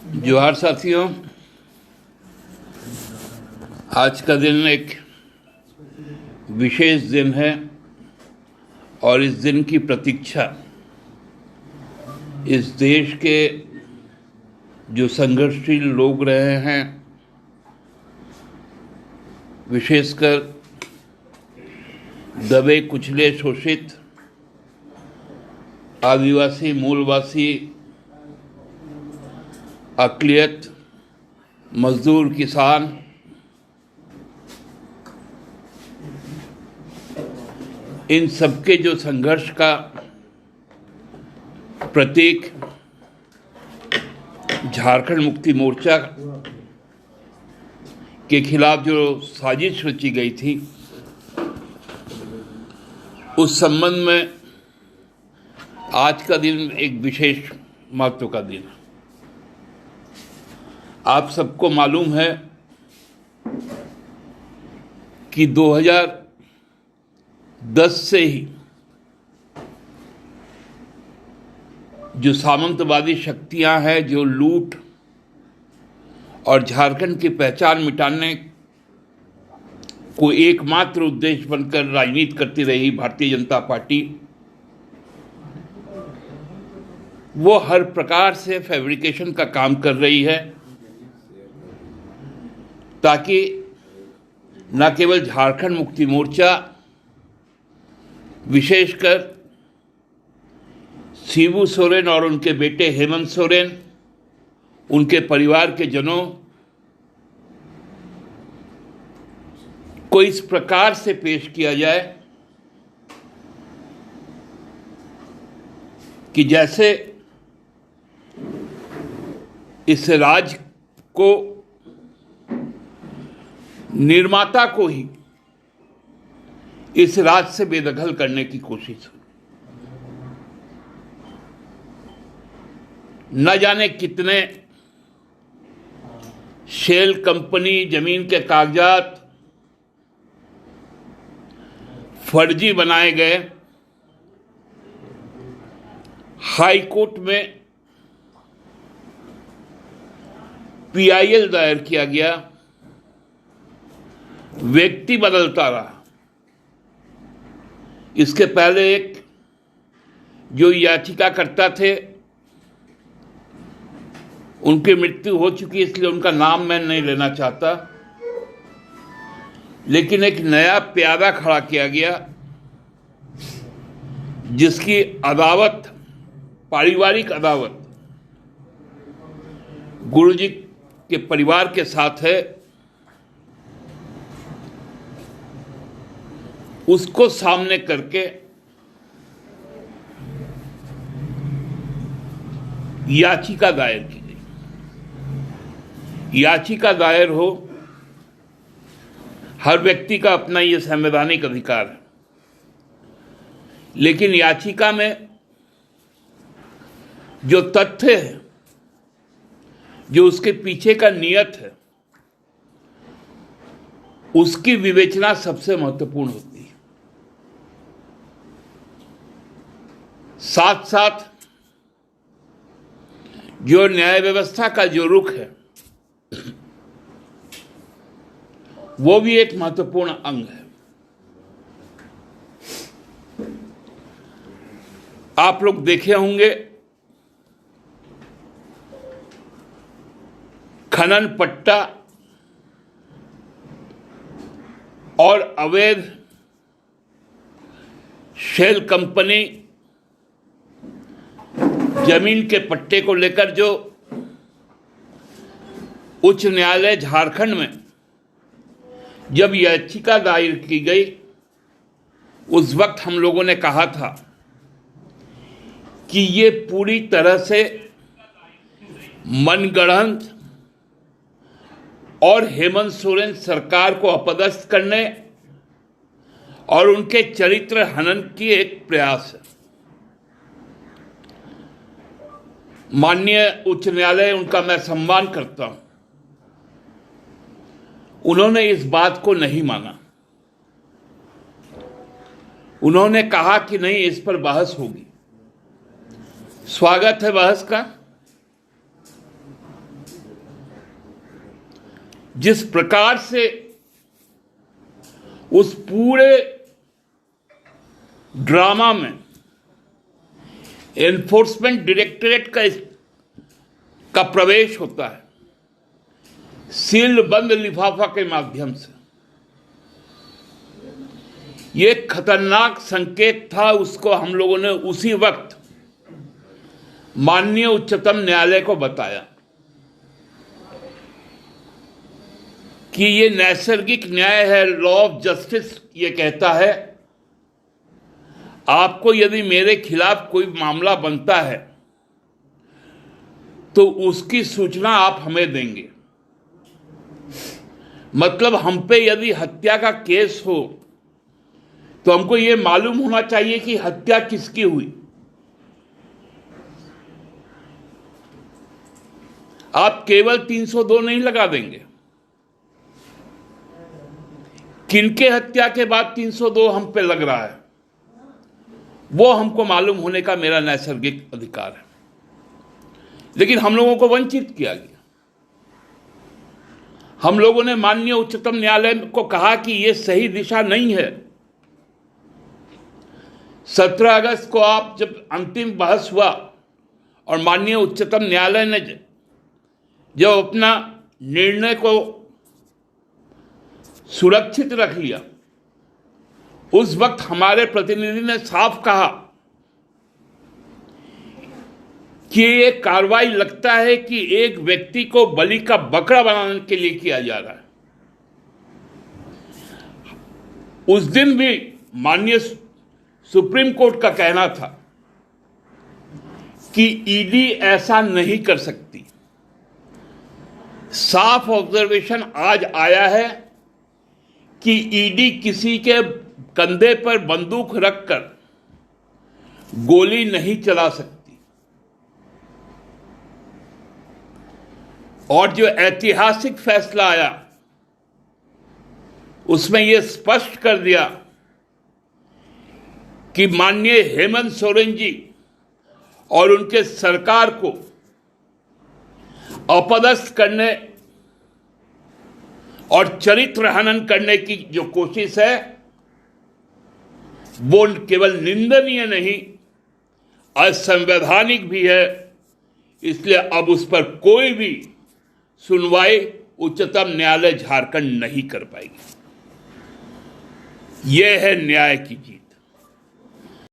जोहार साथियों, आज का दिन एक विशेष दिन है और इस दिन की प्रतीक्षा इस देश के जो संघर्षशील लोग रहे हैं, विशेषकर दबे कुचले शोषित आदिवासी मूलवासी अक़लियत मजदूर किसान इन सबके जो संघर्ष का प्रतीक झारखंड मुक्ति मोर्चा के खिलाफ जो साजिश रची गई थी, उस संबंध में आज का दिन एक विशेष महत्व का दिन है। आप सबको मालूम है कि 2010 से ही जो सामंतवादी शक्तियां हैं, जो लूट और झारखंड की पहचान मिटाने को एकमात्र उद्देश्य बनकर राजनीति करती रही भारतीय जनता पार्टी, वो हर प्रकार से फैब्रिकेशन का काम कर रही है ताकि न केवल झारखंड मुक्ति मोर्चा, विशेषकर शिबू सोरेन और उनके बेटे हेमंत सोरेन, उनके परिवार के जनों को इस प्रकार से पेश किया जाए कि जैसे इस राज्य को निर्माता को ही इस राज्य से बेदखल करने की कोशिश हुई। न जाने कितने शेल कंपनी जमीन के कागजात फर्जी बनाए गए, हाई कोर्ट में पीआईएल दायर किया गया, व्यक्ति बदलता रहा। इसके पहले एक जो याचिकाकर्ता थे, उनकी मृत्यु हो चुकी, इसलिए उनका नाम मैं नहीं लेना चाहता, लेकिन एक नया प्यादा खड़ा किया गया जिसकी अदावत, पारिवारिक अदावत गुरुजी के परिवार के साथ है। उसको सामने करके याचिका दायर की गई। याचिका दायर हो, हर व्यक्ति का अपना यह संवैधानिक अधिकार है, लेकिन याचिका में जो तथ्य है, जो उसके पीछे का नियत है, उसकी विवेचना सबसे महत्वपूर्ण होती है। साथ साथ जो न्याय व्यवस्था का जो रुख है, वो भी एक महत्वपूर्ण अंग है। आप लोग देखे होंगे, खनन पट्टा और अवैध शेल कंपनी जमीन के पट्टे को लेकर जो उच्च न्यायालय झारखंड में जब याचिका दायर की गई, उस वक्त हम लोगों ने कहा था कि ये पूरी तरह से मनगढ़ंत और हेमंत सोरेन सरकार को अपदस्थ करने और उनके चरित्र हनन की एक प्रयास है। माननीय उच्च न्यायालय, उनका मैं सम्मान करता हूं, उन्होंने इस बात को नहीं माना। उन्होंने कहा कि नहीं, इस पर बहस होगी। स्वागत है बहस का, जिस प्रकार से उस पूरे ड्रामा में एनफोर्समेंट डायरेक्टरेट का प्रवेश होता है सील बंद लिफाफा के माध्यम से, ये खतरनाक संकेत था। उसको हम लोगों ने उसी वक्त माननीय उच्चतम न्यायालय को बताया कि ये नैसर्गिक न्याय है, लॉ ऑफ जस्टिस ये कहता है आपको यदि मेरे खिलाफ कोई मामला बनता है तो उसकी सूचना आप हमें देंगे। मतलब हम पे यदि हत्या का केस हो तो हमको ये मालूम होना चाहिए कि हत्या किसकी हुई। आप केवल 302 नहीं लगा देंगे, किनके हत्या के बाद 302 हम पे लग रहा है वो हमको मालूम होने का मेरा नैसर्गिक अधिकार है। लेकिन हम लोगों को वंचित किया गया। हम लोगों ने माननीय उच्चतम न्यायालय को कहा कि यह सही दिशा नहीं है। 17 अगस्त को आप जब अंतिम बहस हुआ और माननीय उच्चतम न्यायालय ने जब अपना निर्णय को सुरक्षित रख लिया, उस वक्त हमारे प्रतिनिधि ने साफ कहा कि ये कार्रवाई लगता है कि एक व्यक्ति को बलि का बकरा बनाने के लिए किया जा रहा है। उस दिन भी माननीय सुप्रीम कोर्ट का कहना था कि ईडी ऐसा नहीं कर सकती। साफ ऑब्जर्वेशन आज आया है कि ईडी किसी के कंधे पर बंदूक रखकर गोली नहीं चला सकती। और जो ऐतिहासिक फैसला आया उसमें यह स्पष्ट कर दिया कि माननीय हेमंत सोरेन जी और उनके सरकार को अपदस्थ करने और चरित्र हनन करने की जो कोशिश है वो केवल निंदनीय नहीं, असंवैधानिक भी है। इसलिए अब उस पर कोई भी सुनवाई उच्चतम न्यायालय झारखंड नहीं कर पाएगी। यह है न्याय की जीत।